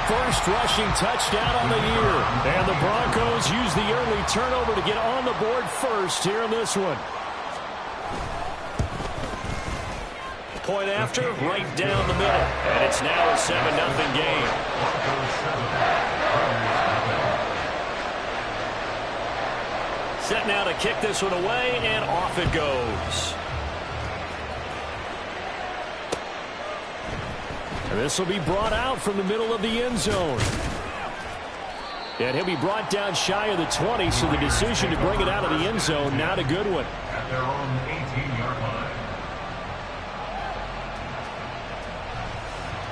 first rushing touchdown on the year. And the Broncos use the early turnover to get on the board first here in this one. Point after, right down the middle. And it's now a 7-0 game. Set now to kick this one away, and off it goes. And this will be brought out from the middle of the end zone. And he'll be brought down shy of the 20, so the decision to bring it out of the end zone, not a good one. At their own 18-yard line.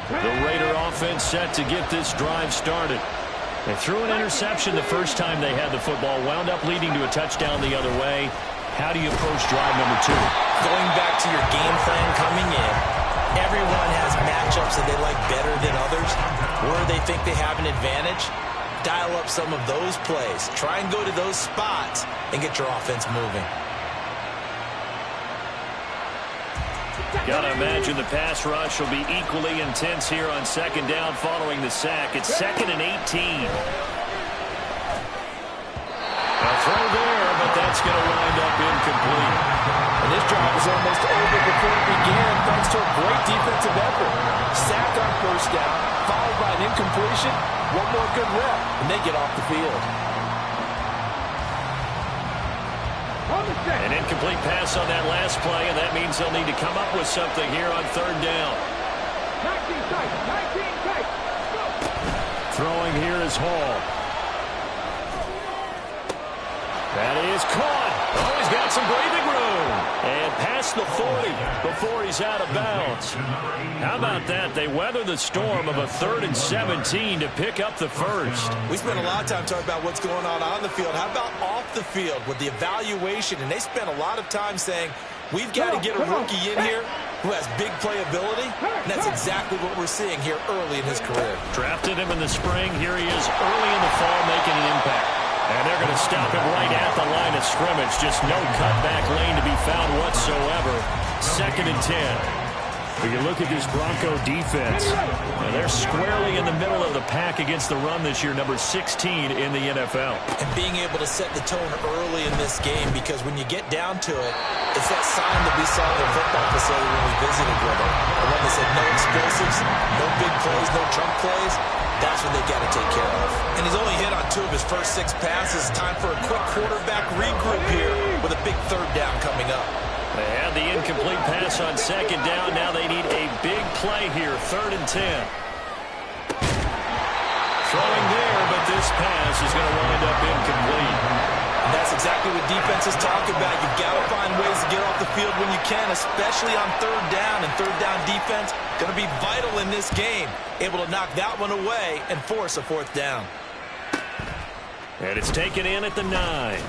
The Raider offense set to get this drive started. They threw an interception the first time they had the football, wound up leading to a touchdown the other way. How do you approach drive number 2? Going back to your game plan coming in, everyone has matchups that they like better than others, where they think they have an advantage. Dial up some of those plays. Try and go to those spots and get your offense moving. Got to imagine the pass rush will be equally intense here on second down following the sack. It's 2nd and 18. A throw there, but that's going to wind up incomplete. And this drive was almost over before it began thanks to a great defensive effort. Sack on first down, followed by an incompletion. One more good rep, and they get off the field. An incomplete pass on that last play, and that means they'll need to come up with something here on third down. Throwing here is Hall. That is caught. Oh, he's got some breathing room. And past the 40 before he's out of bounds. How about that? They weather the storm of a 3rd and 17 to pick up the first. We spent a lot of time talking about what's going on the field. How about off the field with the evaluation? And they spent a lot of time saying, we've got to get a rookie in here who has big playability. And that's exactly what we're seeing here early in his career. Drafted him in the spring. Here he is early in the fall making an impact. And they're going to stop him right at the line of scrimmage. Just no cutback lane to be found whatsoever. 2nd and 10. When you look at this Bronco defense, they're squarely in the middle of the pack against the run this year, number 16 in the NFL. And being able to set the tone early in this game, because when you get down to it, it's that sign that we saw in the football facility when we visited with them. The one that said no explosives, no big plays, no chunk plays. That's what they got to take care of. And he's only hit on 2 of his first 6 passes. Time for a quick quarterback regroup here with a big third down coming up. They had the incomplete pass on second down. Now they need a big play here, 3rd and 10. Throwing there, but this pass is going to wind up incomplete. And that's exactly what defenses talk about. You've got to find ways to get off the field when you can, especially on third down. And third down defense going to be vital in this game. Able to knock that one away and force a 4th down. And it's taken in at the 9.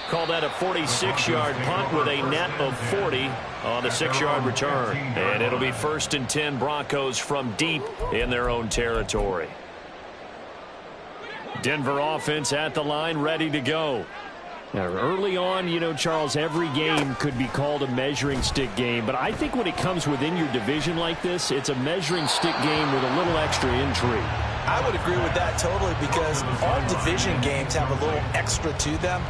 Call that a 46-yard punt with a net of 40 on the 6-yard return. And it'll be 1st and 10 Broncos from deep in their own territory. Denver offense at the line, ready to go. Now, early on, you know, Charles, every game could be called a measuring stick game. But I think when it comes within your division like this, it's a measuring stick game with a little extra intrigue. I would agree with that totally, because all division games have a little extra to them.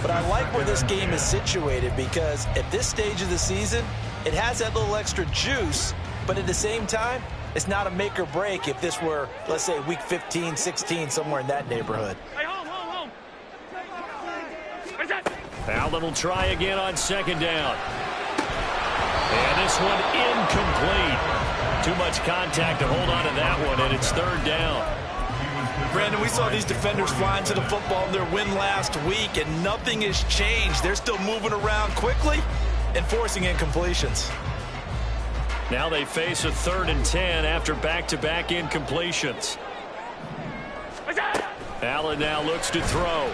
But I like where this game is situated, because at this stage of the season, it has that little extra juice, but at the same time, it's not a make or break if this were, let's say, week 15, 16, somewhere in that neighborhood. Hey, home. Allen will try again on second down. And this one incomplete. Too much contact to hold on to that one, and it's 3rd down. Brandon, we saw these defenders flying to the football in their win last week, and nothing has changed. They're still moving around quickly and forcing incompletions. Now they face a 3rd and 10 after back-to-back incompletions. Allen now looks to throw.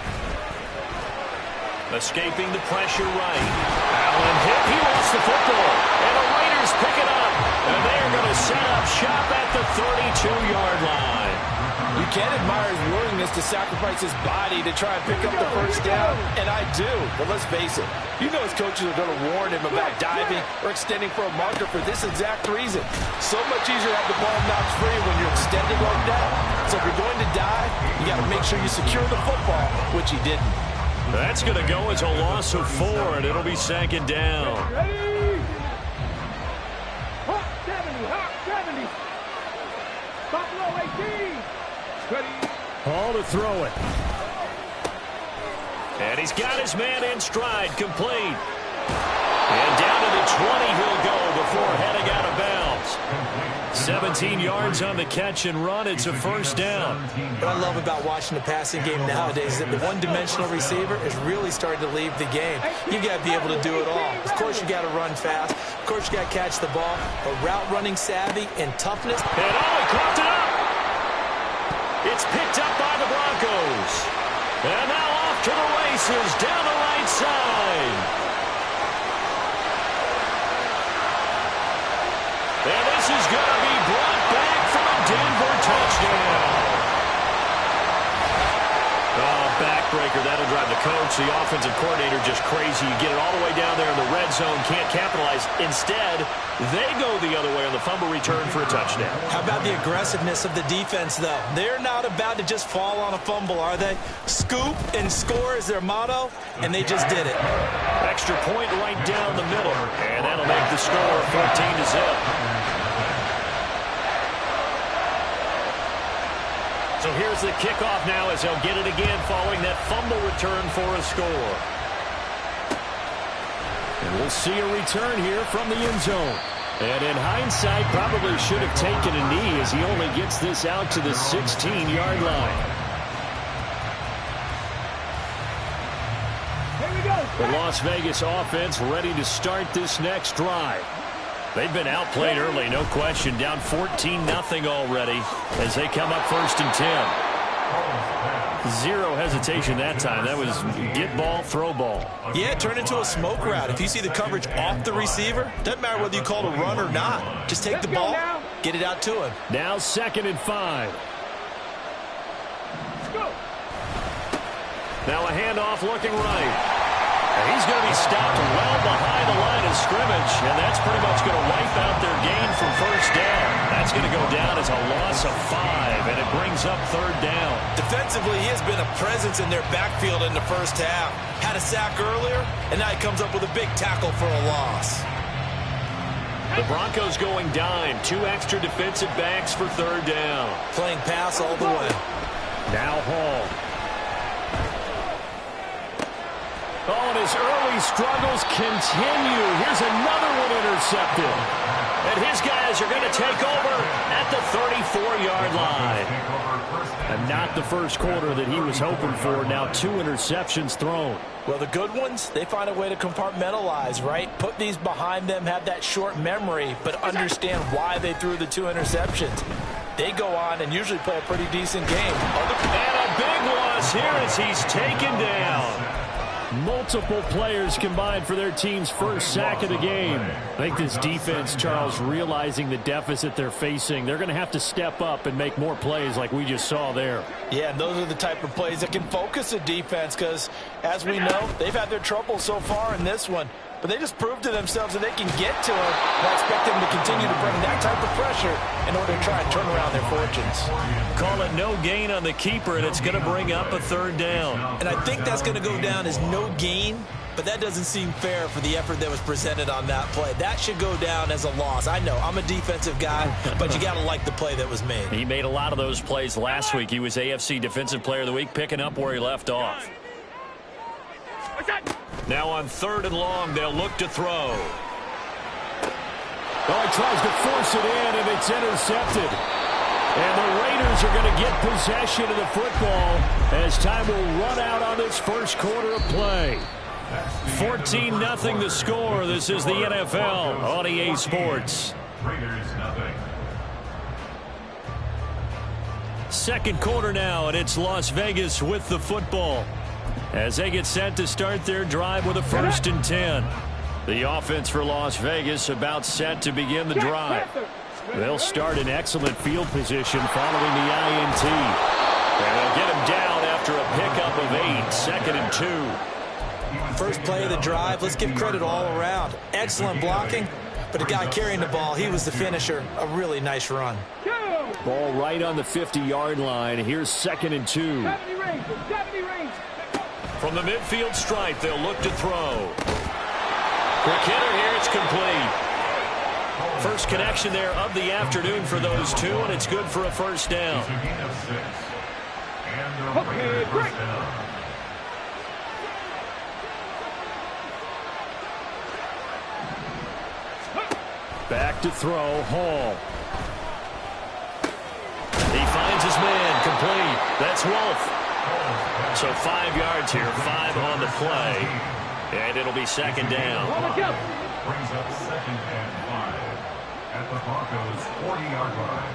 Escaping the pressure right. Allen hit. He lost the football. And the Raiders pick it up. And they are going to set up shop at the 32-yard line. You can admire his willingness to sacrifice his body to try and pick up the first down, and I do. But let's face it, you know his coaches are going to warn him about diving or extending for a marker for this exact reason. So much easier to have the ball knocked free when you're extended like that. So if you're going to dive, you got to make sure you secure the football, which he didn't. That's going to go as a loss of 4, and it'll be second down. Ready? Hawk 70, Hawk 70. Buffalo 18. Ready? Ball to throw it. And he's got his man in stride, complete. And down to the 20 he'll go before heading out of bounds. 17 yards on the catch and run. It's a first down. What I love about watching the passing game nowadays is that the one-dimensional receiver is really starting to leave the game. You got to be able to do it all. Of course, you got to run fast. Of course, you got to catch the ball. But route running savvy and toughness. And he caught it up. It's picked up by the Broncos. And now off to the races down the right side. And this is going to be brought back from a Denver touchdown. Oh, backbreaker. That'll drive the coach, the offensive coordinator, just crazy. You get it all the way down there in the red zone, can't capitalize. Instead, they go the other way on the fumble return for a touchdown. How about the aggressiveness of the defense, though? They're not about to just fall on a fumble, are they? Scoop and score is their motto, and they just did it. Extra point right down the middle, and that'll make the score 14-0. So here's the kickoff now as they'll get it again following that fumble return for a score. And we'll see a return here from the end zone. And in hindsight, probably should have taken a knee as he only gets this out to the 16-yard line. Here we go. The Las Vegas offense ready to start this next drive. They've been outplayed early, no question. Down 14-0 already as they come up 1st and 10. Zero hesitation that time. That was get ball, throw ball. Yeah, turn into a smoke route. If you see the coverage off the receiver, doesn't matter whether you call it a run or not. Just take the ball, get it out to him. Now 2nd and 5. Let's go. Now a handoff looking right. And he's going to be stopped well behind the line of scrimmage, and that's pretty much going to wipe out their gain from first down. That's going to go down as a loss of 5, and it brings up 3rd down. Defensively, he has been a presence in their backfield in the first half. Had a sack earlier, and now he comes up with a big tackle for a loss. The Broncos going dime. 2 extra defensive backs for 3rd down. Playing pass all the way. Now Hall. Oh, and his early struggles continue. Here's another one intercepted. And his guys are going to take over at the 34-yard line. And not the first quarter that he was hoping for. Now 2 interceptions thrown. Well, the good ones, they find a way to compartmentalize, right? Put these behind them, have that short memory, but understand why they threw the 2 interceptions. They go on and usually play a pretty decent game. And a big loss here as he's taken down. Multiple players combined for their team's first sack of the game. I think this defense, Charles, realizing the deficit they're facing, they're going to have to step up and make more plays like we just saw there. Yeah, and those are the type of plays that can focus a defense because, as we know, they've had their trouble so far in this one. But they just proved to themselves that they can get to it. And I expect them to continue to bring that type of pressure in order to try and turn around their fortunes. Call it no gain on the keeper, and it's going to bring up a 3rd down. And I think that's going to go down as no gain, but that doesn't seem fair for the effort that was presented on that play. That should go down as a loss. I know, I'm a defensive guy, but you got to like the play that was made. He made a lot of those plays last week. He was AFC Defensive Player of the Week, picking up where he left off. Now on 3rd and long, they'll look to throw. Oh, he tries to force it in, and it's intercepted. And the Raiders are going to get possession of the football as time will run out on this first quarter of play. 14-0 the score. This is the NFL on EA Sports. Raiders nothing. 2nd quarter now, and it's Las Vegas with the football as they get set to start their drive with a 1st and 10. The offense for Las Vegas about set to begin the drive. They'll start in excellent field position following the INT. And they'll get him down after a pickup of 8, 2nd and 2. First play of the drive, let's give credit all around. Excellent blocking, but the guy carrying the ball, he was the finisher. A really nice run. Ball right on the 50-yard line. Here's 2nd and 2. 70 range, 70 range. From the midfield stripe, they'll look to throw. Quick hitter here, it's complete. First connection there of the afternoon for those two, and it's good for a first down. It's a gain of 6. And the Raiders first down. Back to throw, Hall. He finds his man, complete. That's Wolf. So 5 yards here, 5 on the play, and it'll be 2nd down. Brings up 2nd and 5 at the Broncos' 40-yard line.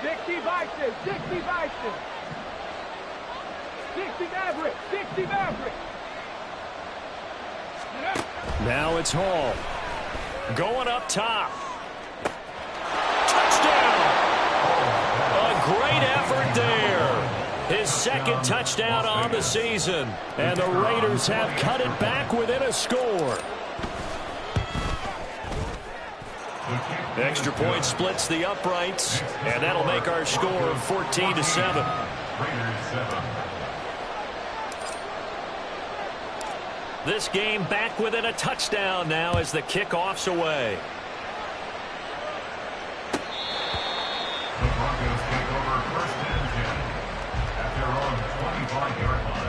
60 Bison, 60 Bison. 60 Maverick, 60 Maverick. Now it's Hall. Going up top. Touchdown! A great effort there. His 2nd touchdown on the season. And the Raiders have cut it back within a score. Extra point splits the uprights, and that'll make our score 14-7. Raiders 7. This game back within a touchdown now as the kickoff's away. The Broncos take over 1st and 10 at their own 25-yard line.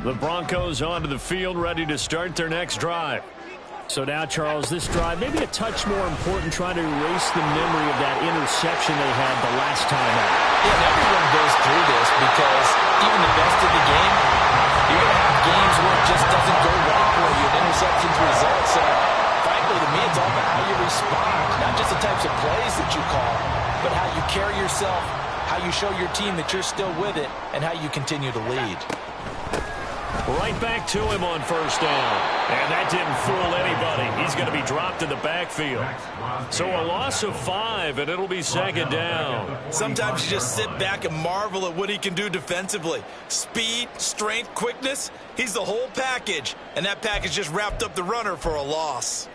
The Broncos onto the field, ready to start their next drive. So now, Charles, this drive maybe a touch more important, trying to erase the memory of that interception they had the last time out. Yeah, and everyone goes through this because even the best of the game, you're going to have games where it just doesn't go right for you, and interceptions result. So, frankly, to me, it's all about how you respond, not just the types of plays that you call, but how you carry yourself, how you show your team that you're still with it, and how you continue to lead. Right back to him on 1st down. And that didn't fool anybody. He's going to be dropped in the backfield. So a loss of 5, and it'll be 2nd down. Sometimes you just sit back and marvel at what he can do defensively. Speed, strength, quickness, he's the whole package. And that package just wrapped up the runner for a loss.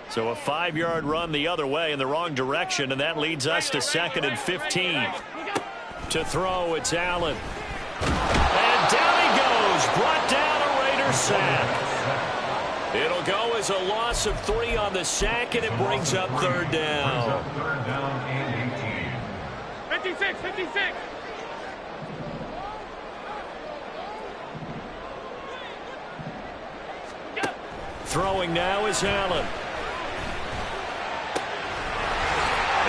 So a 5-yard run the other way in the wrong direction, and that leads us to 2nd and 15. To throw, it's Allen. And down he goes. Brought down a Raider sack. It'll go as a loss of 3 on the sack, and it brings up 3rd down. 3rd down and 18. 56, 56. Throwing now is Allen.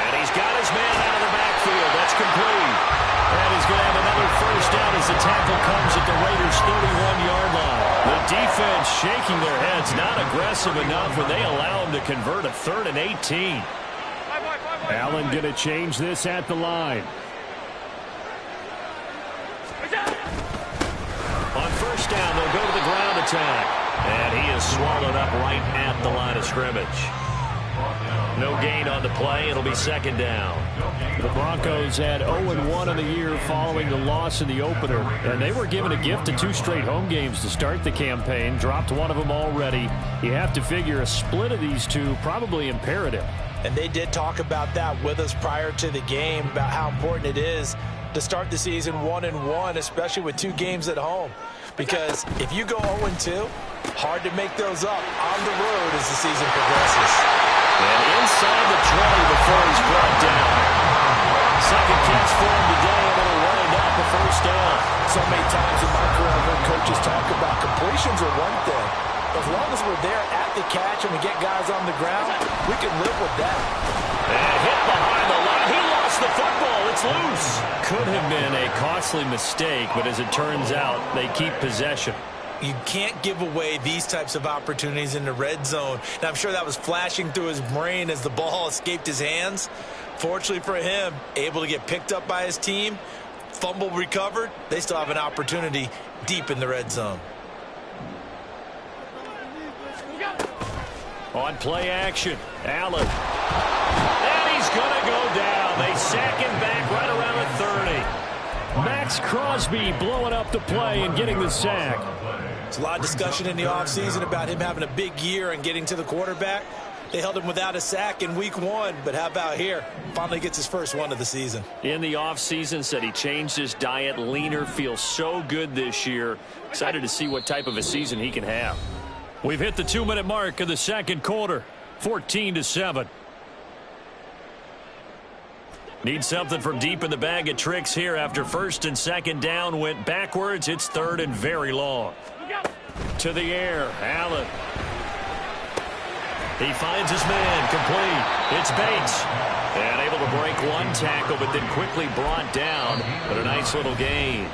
And he's got his man out of the backfield. That's complete. And he's going to have another first down as the tackle comes at the Raiders' 31-yard line. The defense shaking their heads, not aggressive enough when they allow him to convert a 3rd and 18. Allen going to change this at the line. On 1st down, they'll go to the ground attack. And he is swallowed up right at the line of scrimmage. No gain on the play. It'll be 2nd down. The Broncos had 0-1 on the year following the loss in the opener, and they were given a gift of 2 straight home games to start the campaign. Dropped one of them already. You have to figure a split of these two probably imperative. And they did talk about that with us prior to the game, about how important it is to start the season 1-1, especially with 2 games at home. Because if you go 0-2, hard to make those up on the road as the season progresses. And inside the 20 before he's brought down. 2nd catch for him today, and it'll wind up a first down. So many times in my career, I've heard coaches talk about completions are one thing. As long as we're there at the catch and we get guys on the ground, we can live with that. And hit behind the line. He lost the football. It's loose. Could have been a costly mistake, but as it turns out, they keep possession. You can't give away these types of opportunities in the red zone. And I'm sure that was flashing through his brain as the ball escaped his hands. Fortunately for him, able to get picked up by his team, fumble recovered. They still have an opportunity deep in the red zone. On play action, Allen. And he's going to go down. They sack him back right around the 30. Max Crosby blowing up the play and getting the sack. There's a lot of discussion in the offseason about him having a big year and getting to the quarterback. They held him without a sack in week 1, but how about here? Finally gets his first one of the season. In the offseason, said he changed his diet, leaner, feels so good this year. Excited to see what type of a season he can have. We've hit the 2-minute mark of the second quarter, 14-7. Need something from deep in the bag of tricks here after first and second down went backwards. It's third and very long. To the air, Allen. He finds his man, complete. It's Bates. And able to break one tackle, but then quickly brought down. But a nice little gain.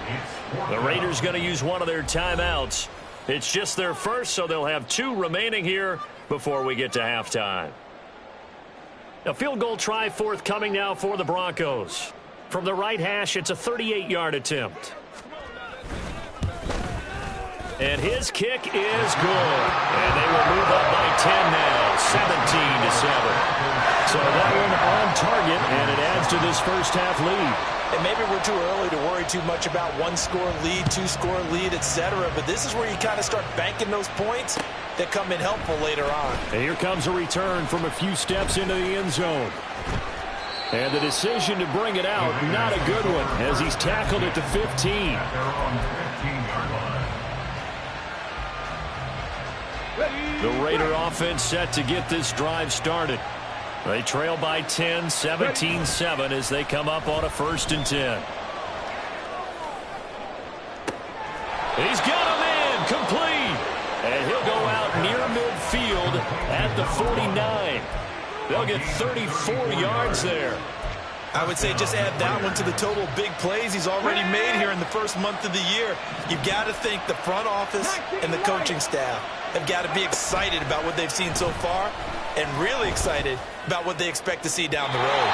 The Raiders going to use one of their timeouts. It's just their first, so they'll have 2 remaining here before we get to halftime. A field goal try forthcoming now for the Broncos. From the right hash, it's a 38-yard attempt. And his kick is good. And they will move up by 10 now, 17-7. So that one on target, and it adds to this first half lead. And maybe we're too early to worry too much about 1-score lead, 2-score lead, etc. But this is where you kind of start banking those points that come in helpful later on. And here comes a return from a few steps into the end zone. And the decision to bring it out, not a good one, as he's tackled at the 15. The Raider offense set to get this drive started. They trail by 10, 17-7 as they come up on a 1st and 10. He's got a man complete. And he'll go out near midfield at the 49. They'll get 34 yards there. I would say just add that one to the total big plays he's already made here in the first month of the year. You've got to think the front office and the coaching staff have got to be excited about what they've seen so far and really excited about what they expect to see down the road.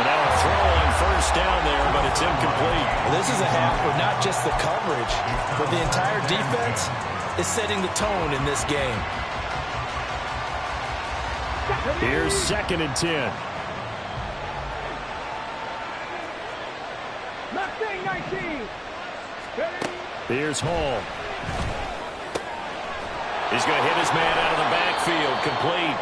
And now a throw on first down there, but it's incomplete. Well, this is a half where not just the coverage, but the entire defense is setting the tone in this game. Here's 2nd and 10. Left wing 19. Here's Hall. He's going to hit his man out of the backfield. Complete.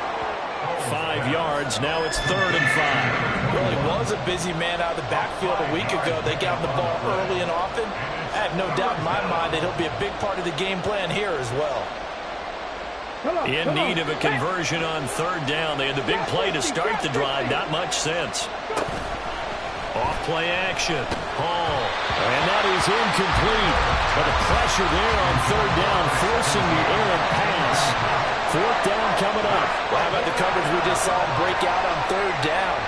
5 yards. Now it's 3rd and 5. Well, he was a busy man out of the backfield a week ago. They got him the ball early and often. I have no doubt in my mind that he'll be a big part of the game plan here as well. In need of a conversion on 3rd down. They had the big play to start the drive. Not much sense. Off play action. Hall. And that is incomplete. But the pressure there on 3rd down, forcing the errant pass. 4th down coming up. Well, how about the coverage we just saw break out on 3rd down?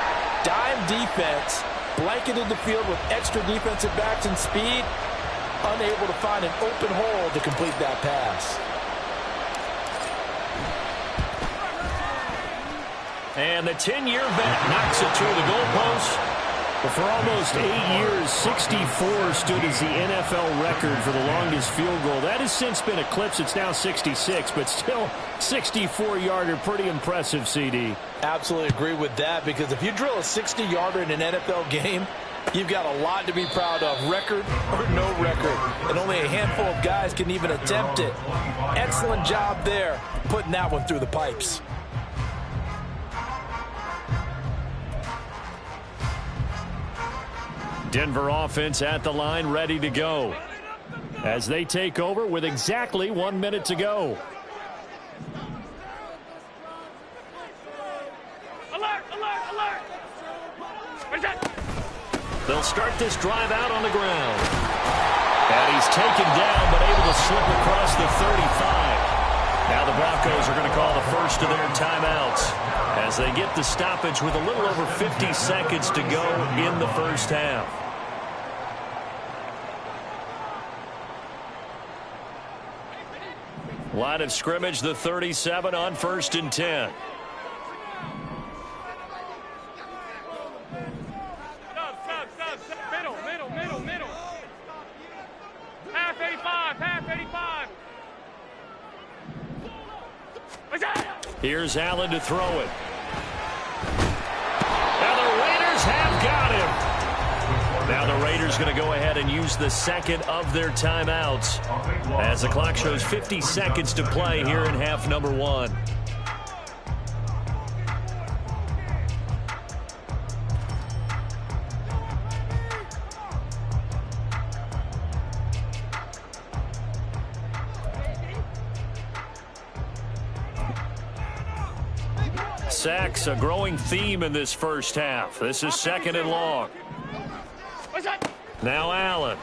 Dime defense, blanketed the field with extra defensive backs and speed, unable to find an open hole to complete that pass. And the 10-year vet knocks it through the goalpost. But for almost 8 years, 64 stood as the NFL record for the longest field goal. That has since been eclipsed. It's now 66, but still 64-yarder. Pretty impressive, CD. Absolutely agree with that, because if you drill a 60-yarder in an NFL game, you've got a lot to be proud of, record or no record. And only a handful of guys can even attempt it. Excellent job there, putting that one through the pipes. Denver offense at the line, ready to go as they take over with exactly 1 minute to go. Alert, alert, alert. Where's that? They'll start this drive out on the ground. And he's taken down, but able to slip across the 35. Now the Broncos are going to call the first of their timeouts as they get the stoppage with a little over 50 seconds to go in the first half. Line of scrimmage, the 37 on 1st and 10. Middle. Half 85. Here's Allen to throw it. And the Raiders have got him. Now the Raiders going to go ahead and use the second of their timeouts as the clock shows 50 seconds to play here in half number 1. Sacks, a growing theme in this first half. This is 2nd and long. Now Allen.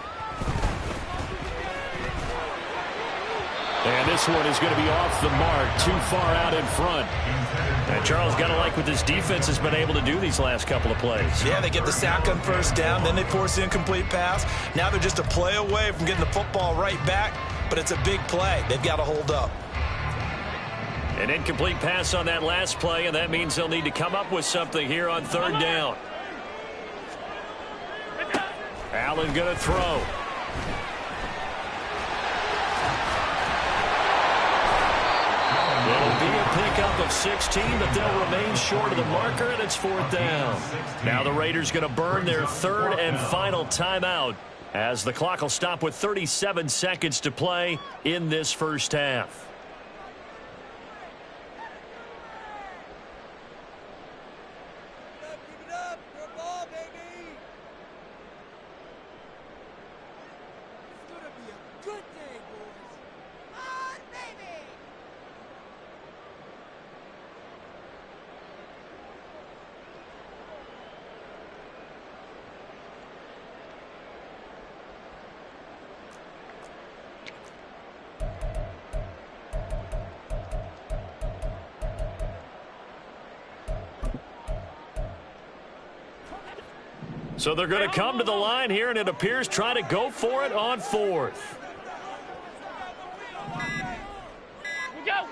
And this one is going to be off the mark, too far out in front. And Charles, got to like what this defense has been able to do these last couple of plays. Yeah, they get the sack on 1st down, then they force the incomplete pass. Now they're just a play away from getting the football right back, but it's a big play. They've got to hold up. An incomplete pass on that last play, and that means they'll need to come up with something here on 3rd down. Allen going to throw. It'll be a pickup of 16, but they'll remain short of the marker, and it's 4th down. Now the Raiders going to burn their 3rd and final timeout as the clock will stop with 37 seconds to play in this first half. So they're going to come to the line here, and it appears try to go for it on 4th. Go!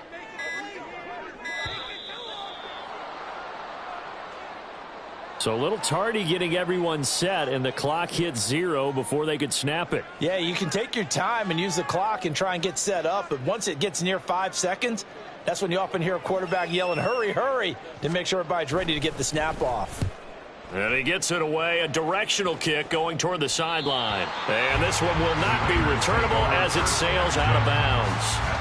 So a little tardy getting everyone set, and the clock hit 0 before they could snap it. Yeah, you can take your time and use the clock and try and get set up, but once it gets near 5 seconds, that's when you often hear a quarterback yelling, hurry, hurry, to make sure everybody's ready to get the snap off. And he gets it away, a directional kick going toward the sideline. And this one will not be returnable as it sails out of bounds.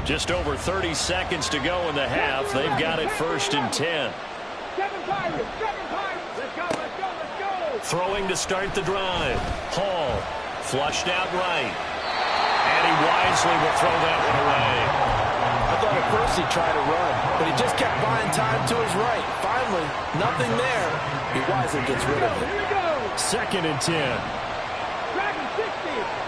Just over 30 seconds to go in the half. They've got it 1st and 10. Seven Pirates. Let's go. Throwing to start the drive. Hall flushed out right. And he wisely will throw that one away. I thought at first he'd try to run, but he just kept buying time to his right. Finally, nothing there. He wisely gets rid of it. Here we go. 2nd and 10. Dragon 60.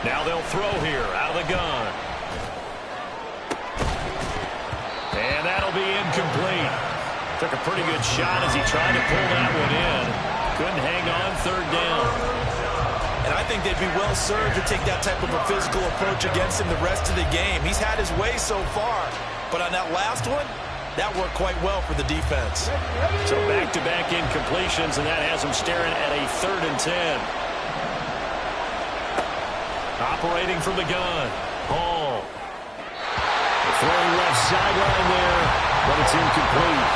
Now they'll throw here out of the gun. And that'll be incomplete. Took a pretty good shot as he tried to pull that one in. Couldn't hang on 3rd down. And I think they'd be well served to take that type of a physical approach against him the rest of the game. He's had his way so far, but on that last one, that worked quite well for the defense. So back-to-back incompletions, and that has him staring at a 3rd and 10. Operating from the gun. Hall. Throwing left sideline there, but it's incomplete.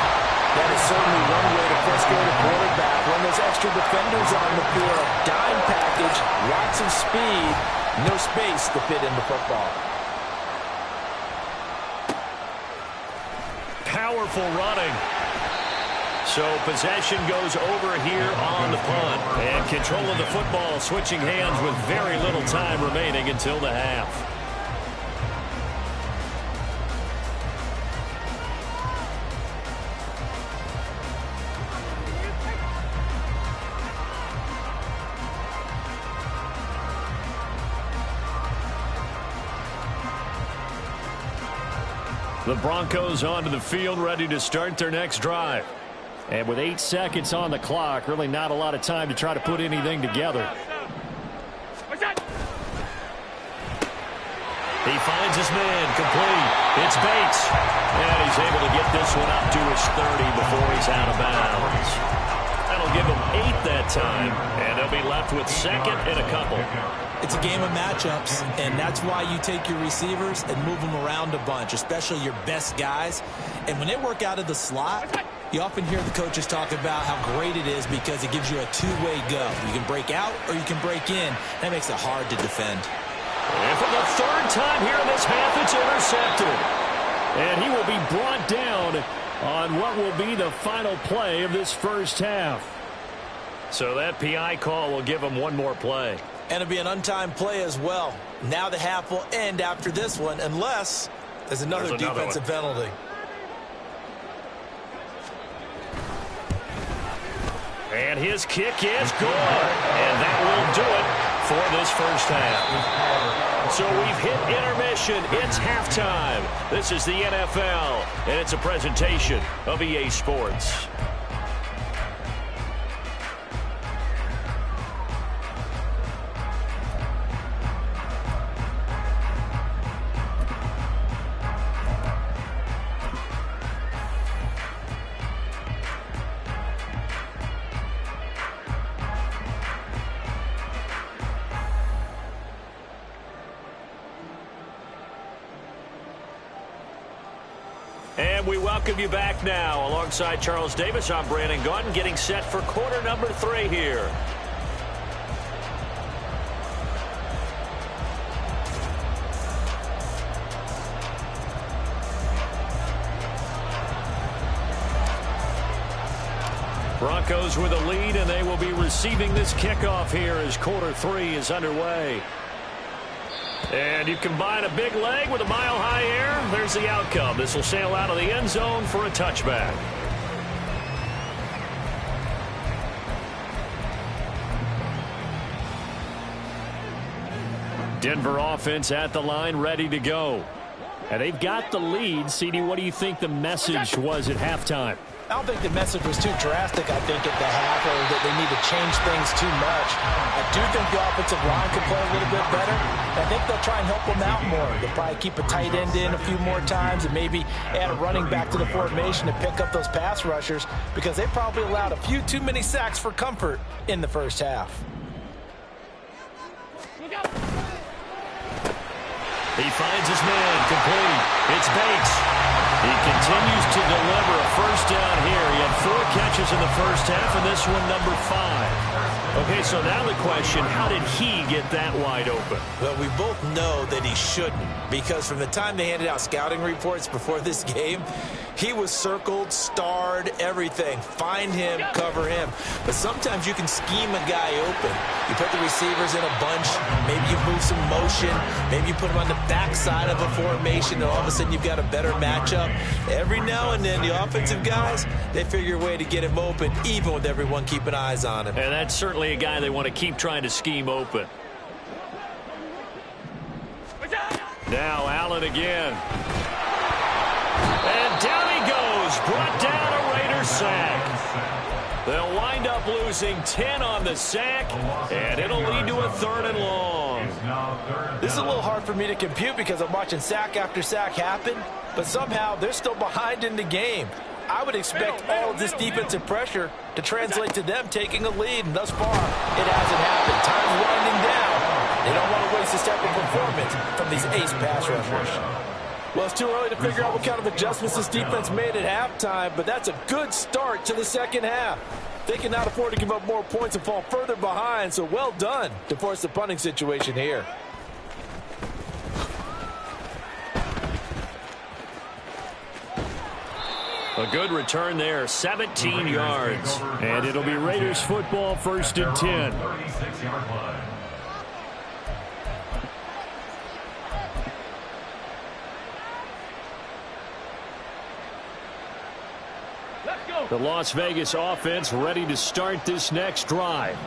That is certainly one way to frustrate a quarterback. When there's extra defenders on the field, dime package, lots of speed, no space to fit in the football. Powerful running. So possession goes over here on the punt. And control of the football switching hands with very little time remaining until the half. The Broncos onto the field, ready to start their next drive. And with 8 seconds on the clock, really not a lot of time to try to put anything together. He finds his man, complete. It's Bates. And he's able to get this one up to his 30 before he's out of bounds. That'll give him 8 that time, and they'll be left with second and a couple. It's a game of matchups, and that's why you take your receivers and move them around a bunch, especially your best guys. And when they work out of the slot, you often hear the coaches talk about how great it is because it gives you a two-way go. You can break out or you can break in. That makes it hard to defend. And for the third time here in this half, it's intercepted. And he will be brought down on what will be the final play of this first half. So that PI call will give him one more play. And it'll be an untimed play as well. Now the half will end after this one, unless there's another defensive penalty. And his kick is good. And that will do it for this first half. So we've hit intermission. It's halftime. This is the NFL, and it's a presentation of EA Sports. And we welcome you back now. Alongside Charles Davis, I'm Brandon Gaudin, getting set for quarter number 3 here. Broncos with a lead, and they will be receiving this kickoff here as quarter 3 is underway. And you combine a big leg with a mile-high air, there's the outcome. This will sail out of the end zone for a touchback. Denver offense at the line, ready to go. And they've got the lead. CD, what do you think the message was at halftime? I don't think the message was too drastic, I think, at the half, or that they need to change things too much. I do think the offensive line could play a little bit better. I think they'll try and help them out more. They'll probably keep a tight end in a few more times and maybe add a running back to the formation to pick up those pass rushers because they probably allowed a few too many sacks for comfort in the first half. He finds his man, complete. It's Bates. He continues to deliver a first down here. He had 4 catches in the first half, and this one number 5. Okay, so now the question, how did he get that wide open? Well, we both know that he shouldn't, because from the time they handed out scouting reports before this game, he was circled, starred, everything. Find him, cover him. But sometimes you can scheme a guy open. You put the receivers in a bunch. Maybe you move some motion. Maybe you put them on the backside of a formation, and all of a sudden you've got a better matchup. Every now and then, the offensive guys, they figure a way to get him open, even with everyone keeping eyes on him. And that's certainly a guy they want to keep trying to scheme open. Now Allen again. And down he goes. Brought down a Raider sack. They'll wind up losing 10 on the sack, and it'll lead to a 3rd and long. This is a little hard for me to compute because I'm watching sack after sack happen, but somehow they're still behind in the game. I would expect all of this defensive pressure to translate to them taking a lead, and thus far, it hasn't happened. Time's winding down. They don't want to waste a step of performance from these ace pass rushers. Well, it's too early to figure out what kind of adjustments this defense made at halftime, but that's a good start to the second half. They cannot afford to give up more points and fall further behind, so well done to force the punting situation here. A good return there, 17 yards. And it'll be Raiders football, 1st and 10. 36-yard line. The Las Vegas offense ready to start this next drive.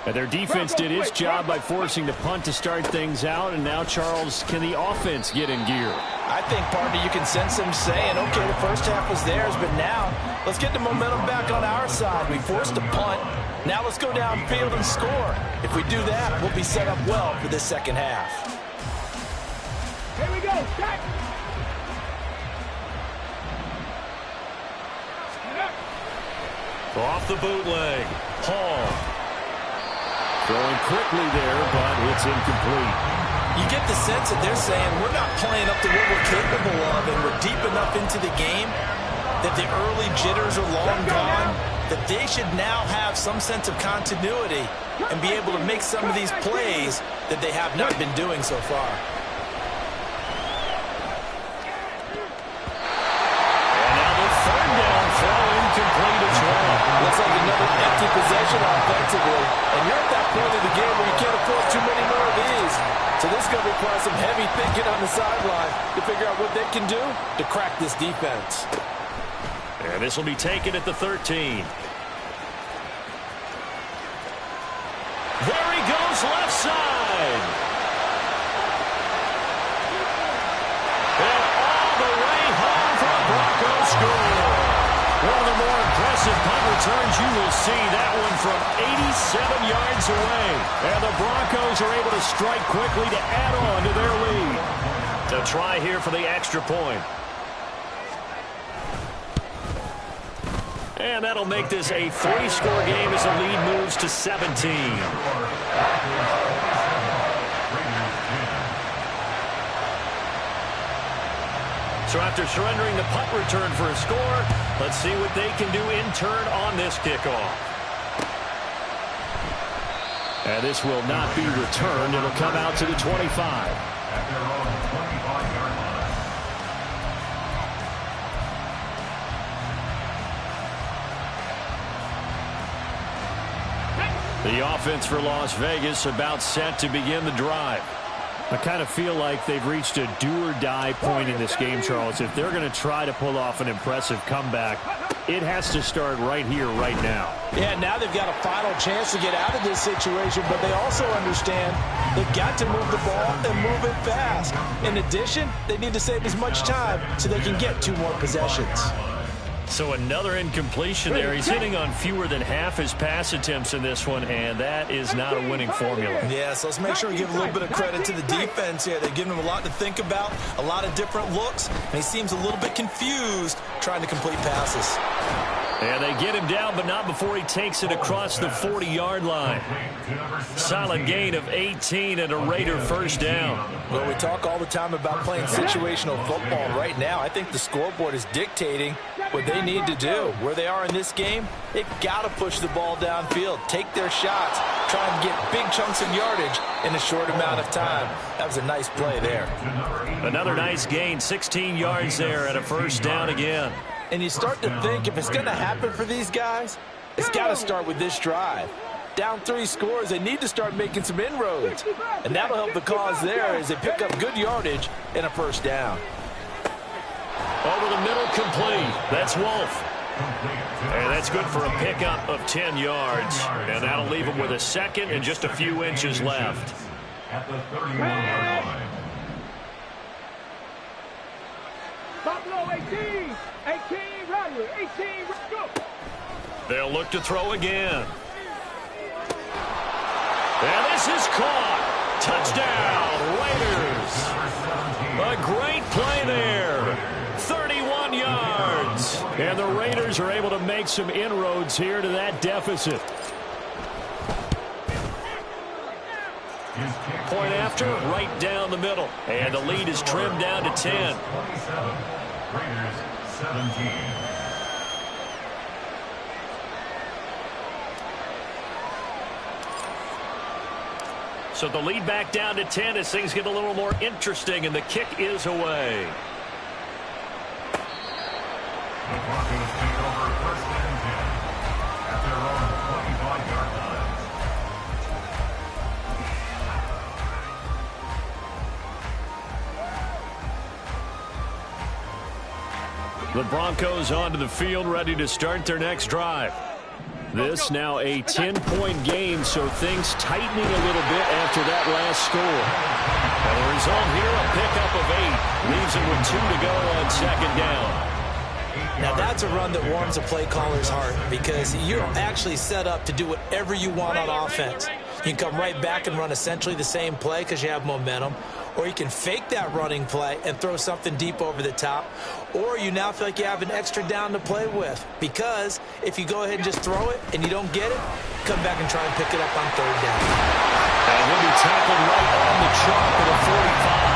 And their defense did its job by forcing the punt to start things out. And now, Charles, can the offense get in gear? I think, partner, you can sense them saying, okay, the first half was theirs, but now let's get the momentum back on our side. We forced a punt. Now let's go downfield and score. If we do that, we'll be set up well for this second half. Here we go. Back. Off the bootleg. Hall. Throwing quickly there, but it's incomplete. You get the sense that they're saying we're not playing up to what we're capable of, and we're deep enough into the game that the early jitters are long gone, that they should now have some sense of continuity and be able to make some of these plays that they have not been doing so far. And now the third down throw incomplete as well. Looks like another empty possession offensively, and you're at that point of the game where you can't afford too many more of these. So this is going to require some heavy thinking on the sideline to figure out what they can do to crack this defense. And this will be taken at the 13. There he goes, left side. And all the way home for a Broncos score. One of the more impressive punt returns you will see. That one from 87 yards away. And the Broncos are able to strike quickly to add on to their lead. To try here for the extra point. And that'll make this a 3-score game as the lead moves to 17. So after surrendering the punt return for a score, let's see what they can do in turn on this kickoff. And this will not be returned. It'll come out to the 25. At their own 25-yard line. The offense for Las Vegas about set to begin the drive. I kind of feel like they've reached a do-or-die point in this game, Charles. If they're going to try to pull off an impressive comeback, it has to start right here, right now. Yeah, now they've got a final chance to get out of this situation, but they also understand they've got to move the ball and move it fast. In addition, they need to save as much time so they can get 2 more possessions. So another incompletion there. He's hitting on fewer than half his pass attempts in this one, and that is not a winning formula. Yeah, so let's make sure we give a little bit of credit to the defense here. They're giving him a lot to think about, a lot of different looks, and he seems a little bit confused trying to complete passes. And they get him down, but not before he takes it across the 40-yard line. Solid gain of 18 and a Raider first down. Well, we talk all the time about playing situational football. Right now, I think the scoreboard is dictating what they need to do. Where they are in this game, they've got to push the ball downfield, take their shots, try and get big chunks of yardage in a short amount of time. That was a nice play there. Another nice gain, 16 yards there and a first down again. And you start to think if it's going to happen for these guys, it's got to start with this drive. Down 3 scores, they need to start making some inroads. And that'll help the cause there as they pick up good yardage and a first down. Over the middle, complete. That's Wolf. And that's good for a pickup of 10 yards. And that'll leave him with a second and just a few inches left. At the 31-yard line. Buffalo 18. 18, Rodley. 18, go. They'll look to throw again. And this is caught. Touchdown, Raiders. A great play there. 31 yards. And the Raiders are able to make some inroads here to that deficit. Point after, right down the middle. And the lead is trimmed down to 10. 27. Raiders 17. So the lead back down to 10 as things get a little more interesting, and the kick is away. The Broncos take over first and 10 at their own 25-yard line. The Broncos onto the field, ready to start their next drive. This now a 10-point game, so things tightening a little bit after that last score. And the result here, a pickup of 8. Leaves him with 2 to go on second down. Now that's a run that warms a play caller's heart because you're actually set up to do whatever you want on offense. You can come right back and run essentially the same play because you have momentum, or you can fake that running play and throw something deep over the top, or you now feel like you have an extra down to play with because if you go ahead and just throw it and you don't get it, come back and try and pick it up on third down. And he'll be tackled right on the chalk at a 45.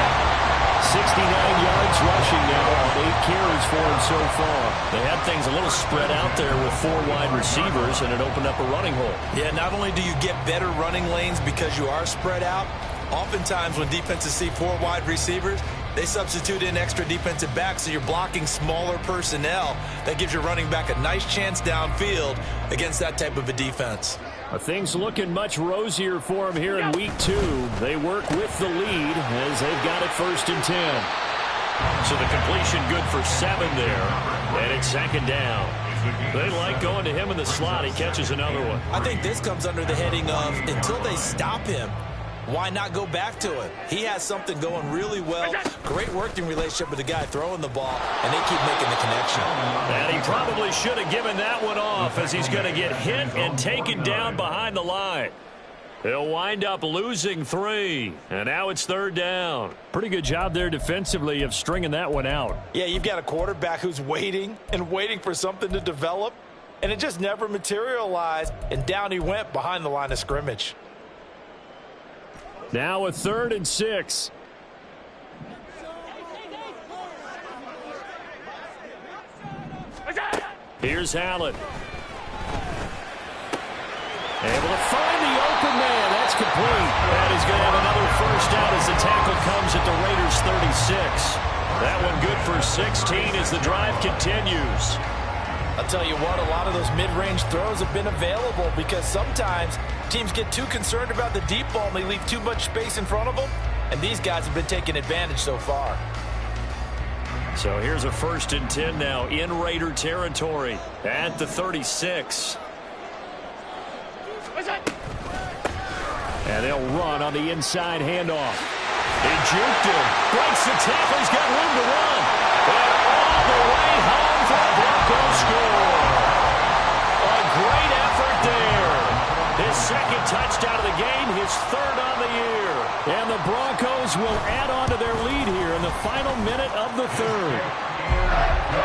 69 yards rushing now on 8 carries for him so far. They had things a little spread out there with 4 wide receivers, and it opened up a running hole. Yeah, not only do you get better running lanes because you are spread out, oftentimes when defenses see 4 wide receivers, they substitute in extra defensive backs, so you're blocking smaller personnel. That gives your running back a nice chance downfield against that type of a defense. Things looking much rosier for him here in week 2. They work with the lead as they've got it 1st and 10. So the completion good for 7 there, and it's second down. They like going to him in the slot. He catches another one. I think this comes under the heading of until they stop him, why not go back to it? He has something going really well. Great working relationship with the guy throwing the ball, and they keep making the connection. And he probably should have given that one off as he's going to get hit and taken down behind the line. He'll wind up losing 3, and now it's 3rd down. Pretty good job there defensively of stringing that one out. Yeah, you've got a quarterback who's waiting and waiting for something to develop, and it just never materialized, and down he went behind the line of scrimmage. Now a 3rd and 6. Here's Allen. Able to find the open man. That's complete. And he's going to have another 1st down as the tackle comes at the Raiders' 36. That one good for 16 as the drive continues. I'll tell you what, a lot of those mid-range throws have been available because sometimes teams get too concerned about the deep ball and they leave too much space in front of them, and these guys have been taking advantage so far. So here's a 1st and 10 now in Raider territory at the 36. And they'll run on the inside handoff. He juked him. Breaks the tackle. He's got room to run. And all the way home for a Broncos score. A great effort there. His 2nd touchdown of the game, his 3rd on the year. And the Broncos will add on to their lead here in the final minute of the 3rd.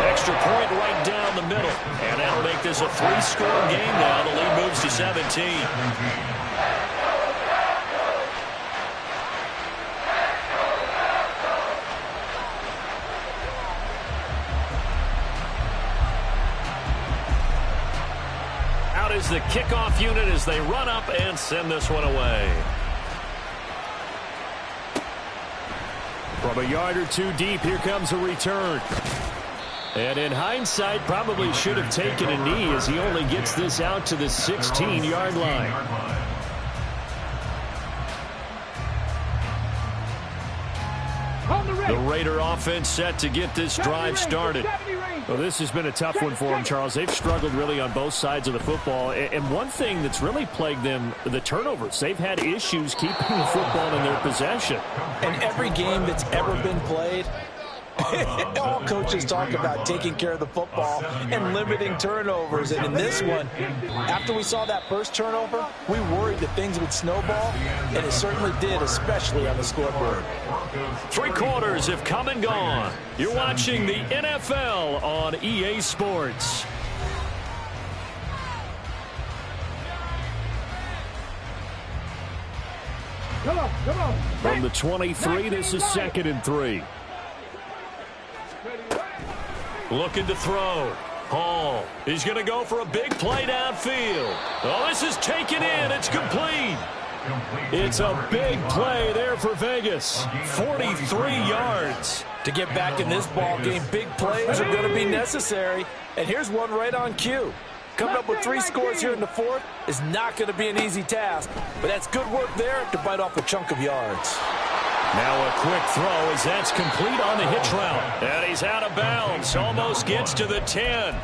Extra point right down the middle. And that'll make this a 3-score game now. The lead moves to 17. Is the kickoff unit as they run up and send this one away. From a yard or 2 deep, here comes a return. And in hindsight, probably should have taken a knee as he only gets this out to the 16-yard line. The Raider offense set to get this drive started. Well, this has been a tough one for them, Charles. They've struggled really on both sides of the football. And one thing that's really plagued them, the turnovers. They've had issues keeping the football in their possession. And every game that's ever been played, all coaches talk about taking care of the football and limiting turnovers. And in this one, after we saw that first turnover, we worried that things would snowball, and it certainly did, especially on the scoreboard. 3 quarters have come and gone. You're watching the NFL on EA Sports. Come on. From the 23, this is 2nd and 3. Looking to throw. Hall. He's going to go for a big play downfield. Oh, this is taken in. It's complete. It's a big play there for Vegas. 43 yards. To get back in this ball game, big plays are going to be necessary. And here's one right on cue. Coming up with 3 scores here in the 4th is not going to be an easy task. But that's good work there to bite off a chunk of yards. Now a quick throw as that's complete on the hitch route. And he's out of bounds. Almost gets to the 10.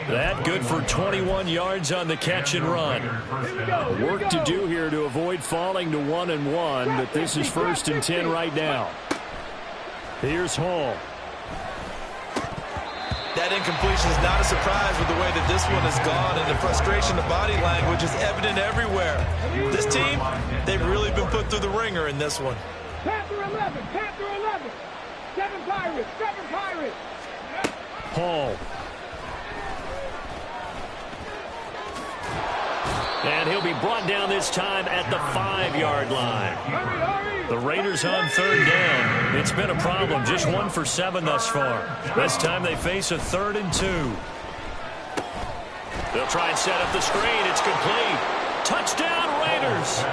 That good for 21 yards on the catch and run. Work to do here to avoid falling to 1-1, but this is 1st and 10 right now. Here's Hall. That incompletion is not a surprise with the way that this one has gone, and the frustration, the body language is evident everywhere. This team, they've really been put through the ringer in this one. Panther 11, Panther 11. 7 Pirates, 7 Pirates. Hall. And he'll be brought down this time at the 5-yard line. Hurry, hurry. The Raiders on 3rd down. It's been a problem. Just 1 for 7 thus far. This time they face a 3rd and 2. They'll try and set up the screen. It's complete. Touchdown, Raiders.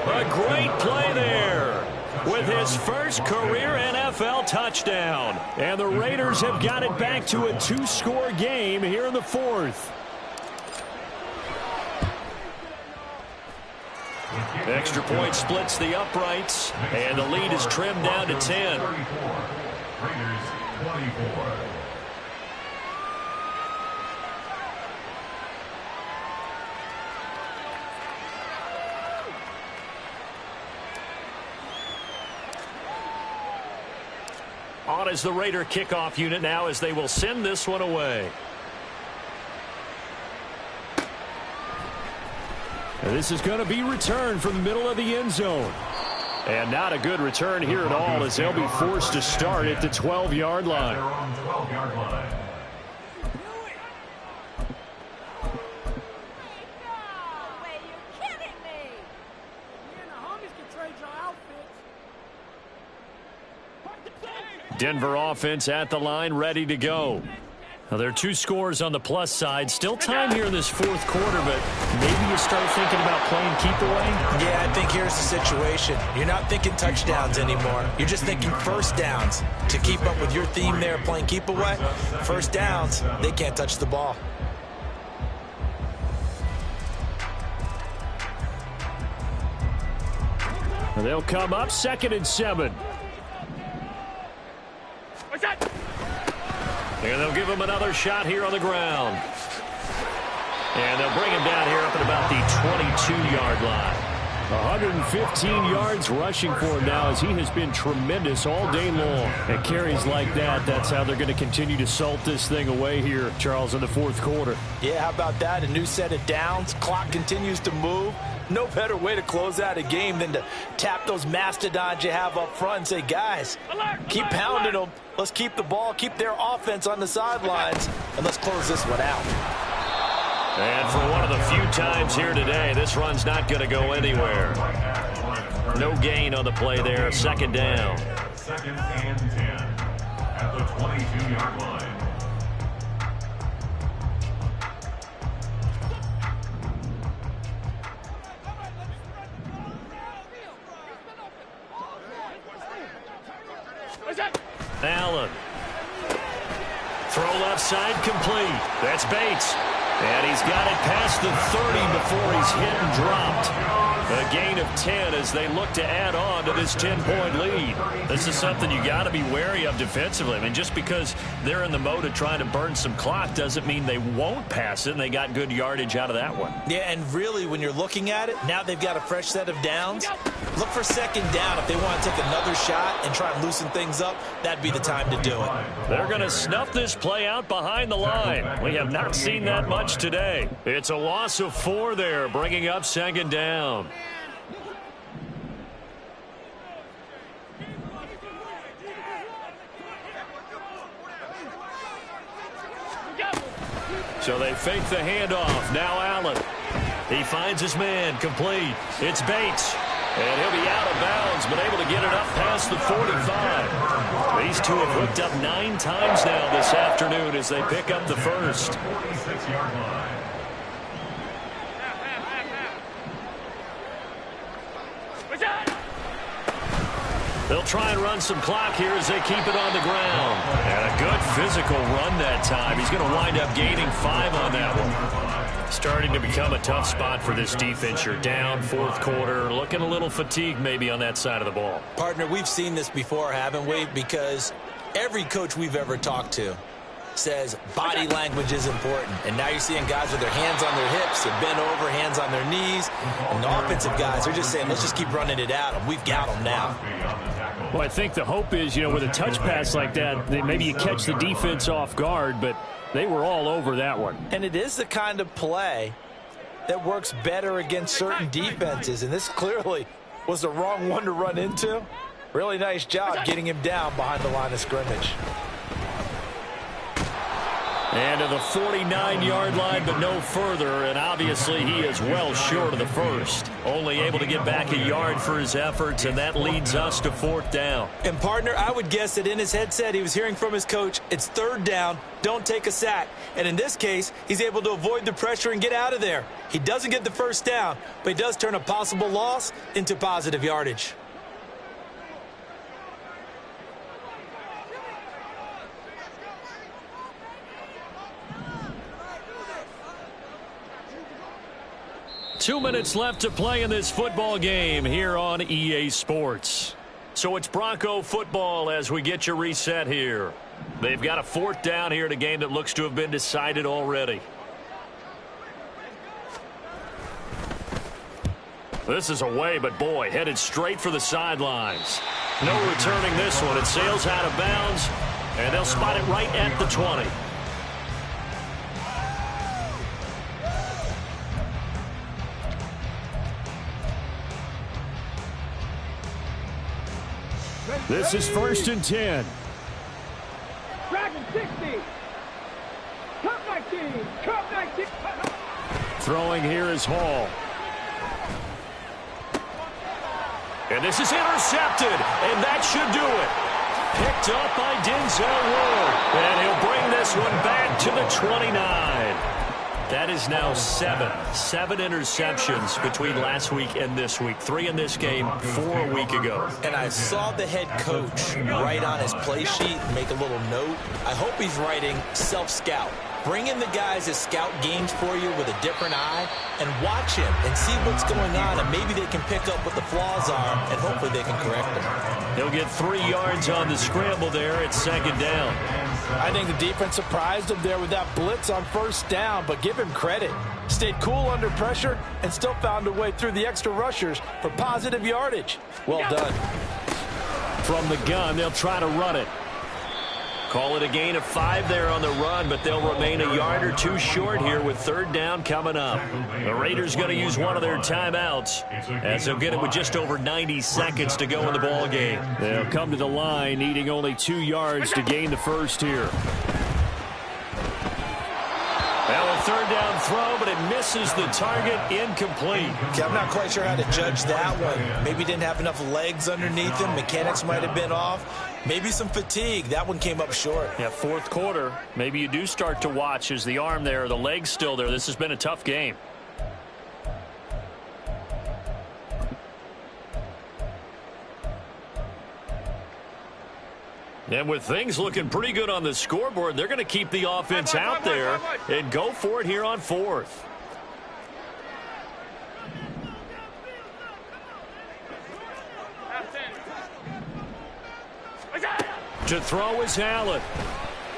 A great play there with his first career NFL touchdown. And the Raiders have got it back to a 2-score game here in the 4th. Extra point splits the uprights, and the lead is trimmed down to 10. Raiders 24. On is the Raider kickoff unit now as they will send this one away. And this is going to be returned from the middle of the end zone. And not a good return here at all as they'll be forced to start at the 12-yard line. They're on the 12-yard line. Denver offense at the line, ready to go. Now, there are 2 scores on the plus side. Still time here in this 4th quarter, but maybe you start thinking about playing keep away? Yeah, I think here's the situation. You're not thinking touchdowns anymore. You're just thinking first downs. To keep up with your theme there, playing keep away, first downs, they can't touch the ball. And they'll come up 2nd and 7. And they'll give him another shot here on the ground. And they'll bring him down here up at about the 22-yard line. 115 yards rushing for him now as he has been tremendous all day long. And carries like that, that's how they're going to continue to salt this thing away here, Charles, in the 4th quarter. Yeah, how about that? A new set of downs. Clock continues to move. No better way to close out a game than to tap those mastodons you have up front and say, guys, keep pounding them. Let's keep the ball, keep their offense on the sidelines, and let's close this one out. And for one of the few times here today, this run's not going to go anywhere. No gain on the play there. 2nd down. 2nd and 10 at the 22-yard line. Allen. Throw left side complete. That's Bates. And he's got it past the 30 before he's hit and dropped. A gain of 10 as they look to add on to this 10-point lead. This is something you got to be wary of defensively. I mean, just because they're in the mode of trying to burn some clock doesn't mean they won't pass it, and they got good yardage out of that one. Yeah, and really, when you're looking at it, now they've got a fresh set of downs. Look for 2nd down. If they want to take another shot and try and loosen things up, that'd be the time to do it. They're going to snuff this play out behind the line. We have not seen that much today. It's a loss of 4 there, bringing up 2nd down. So they fake the handoff. Now Allen. He finds his man. Complete. It's Bates. And he'll be out of bounds, but able to get it up past the 45. These two have hooked up 9 times now this afternoon as they pick up the first. 46-yard line. They'll try and run some clock here as they keep it on the ground. And a good physical run that time. He's going to wind up gaining 5 on that one. starting to become a tough spot for this defense. You're down fourth quarter, looking a little fatigued maybe on that side of the ball. Partner, we've seen this before, haven't we? Because every coach we've ever talked to says body language is important. And now you're seeing guys with their hands on their hips, they're bent over, hands on their knees. And the offensive guys are just saying, let's just keep running it out, and we've got them now. Well, I think the hope is, with a touch pass like that, maybe you catch the defense off guard, but they were all over that one. And it is the kind of play that works better against certain defenses, and this clearly was the wrong one to run into. Really nice job getting him down behind the line of scrimmage. And to the 49-yard line, but no further, and obviously he is well short of the first. Only able to get back a yard for his efforts, and that leads us to fourth down. And, partner, I would guess that in his headset he was hearing from his coach, it's third down, don't take a sack. And in this case, he's able to avoid the pressure and get out of there. He doesn't get the first down, but he does turn a possible loss into positive yardage. Two minutes left to play in this football game here on EA Sports. So it's Bronco football as we get you reset here. They've got a fourth down here in a game that looks to have been decided already. This is away, but boy, headed straight for the sidelines. No returning this one. It sails out of bounds, and they'll spot it right at the 20. This is 1st and 10. Dragon 60. Cup 19. Cup 19. Throwing here is Hall. And this is intercepted, and that should do it. Picked up by Denzel Ward, and he'll bring this one back to the 29. That is now seven interceptions between last week and this week. 3 in this game, 4 a week ago. And I saw the head coach write on his play sheet, make a little note. I hope he's writing self-scout. Bring in the guys that scout games for you with a different eye and watch him and see what's going on, and maybe they can pick up what the flaws are, and hopefully they can correct them. He'll get 3 yards on the scramble there at second down. I think the defense surprised him there with that blitz on first down, but give him credit. Stayed cool under pressure and still found a way through the extra rushers for positive yardage. Well done. From the gun, they'll try to run it. Call it a gain of 5 there on the run, but they'll remain a yard or 2 short here with third down coming up. The Raiders going to use one of their timeouts as they'll get it with just over 90 seconds to go in the ball game. They'll come to the line needing only 2 yards to gain the first here. Well, a third down throw, but it misses the target, incomplete. Okay, I'm not quite sure how to judge that one. Maybe didn't have enough legs underneath him. Mechanics might have been off. Maybe some fatigue. That one came up short. Yeah, fourth quarter. Maybe you do start to watch. Is the arm there, the leg's still there? This has been a tough game. And with things looking pretty good on the scoreboard, they're going to keep the offense out there and go for it here on fourth. To throw is Allen.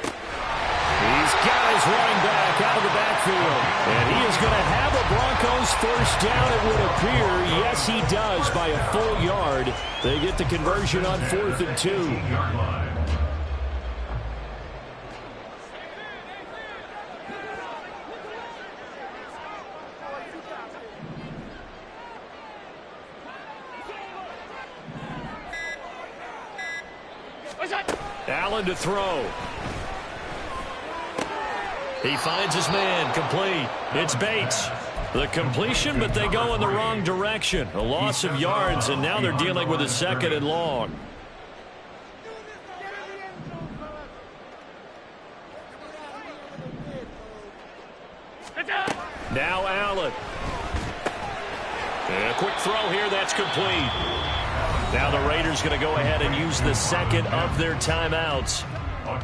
He's got his running back out of the backfield. And he is going to have a Broncos first down, it would appear. Yes, he does, by a full yard. They get the conversion on 4th and 2. Allen to throw. He finds his man, complete. It's Bates. The completion, but they go in the wrong direction. A loss of yards, and now they're dealing with a 2nd and long. Now Allen. And a quick throw here, that's complete. Now the Raiders going to go ahead and use the 2nd of their timeouts.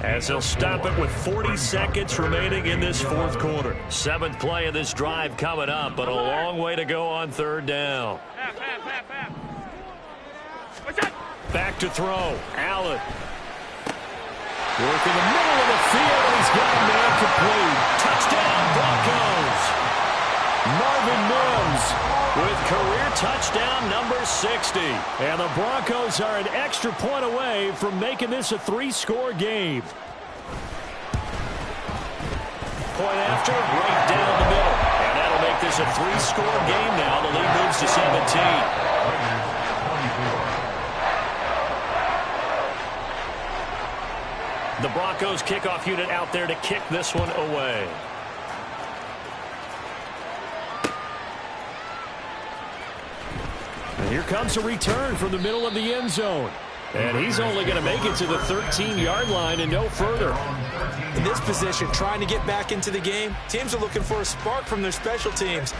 as they'll stop it with 40 seconds remaining in this fourth quarter. Seventh play of this drive coming up, but a long way to go on third down. Back to throw. Allen. Work in the middle of the field, and he's got a man complete. Touchdown, Broncos. Marvin Mims with career touchdown number 60. And the Broncos are an extra point away from making this a 3-score game. Point after, right down the middle. And that'll make this a 3-score game now. The lead moves to 17. The Broncos kickoff unit out there to kick this one away. And here comes a return from the middle of the end zone. And he's only going to make it to the 13-yard line and no further. In this position, trying to get back into the game, teams are looking for a spark from their special teams.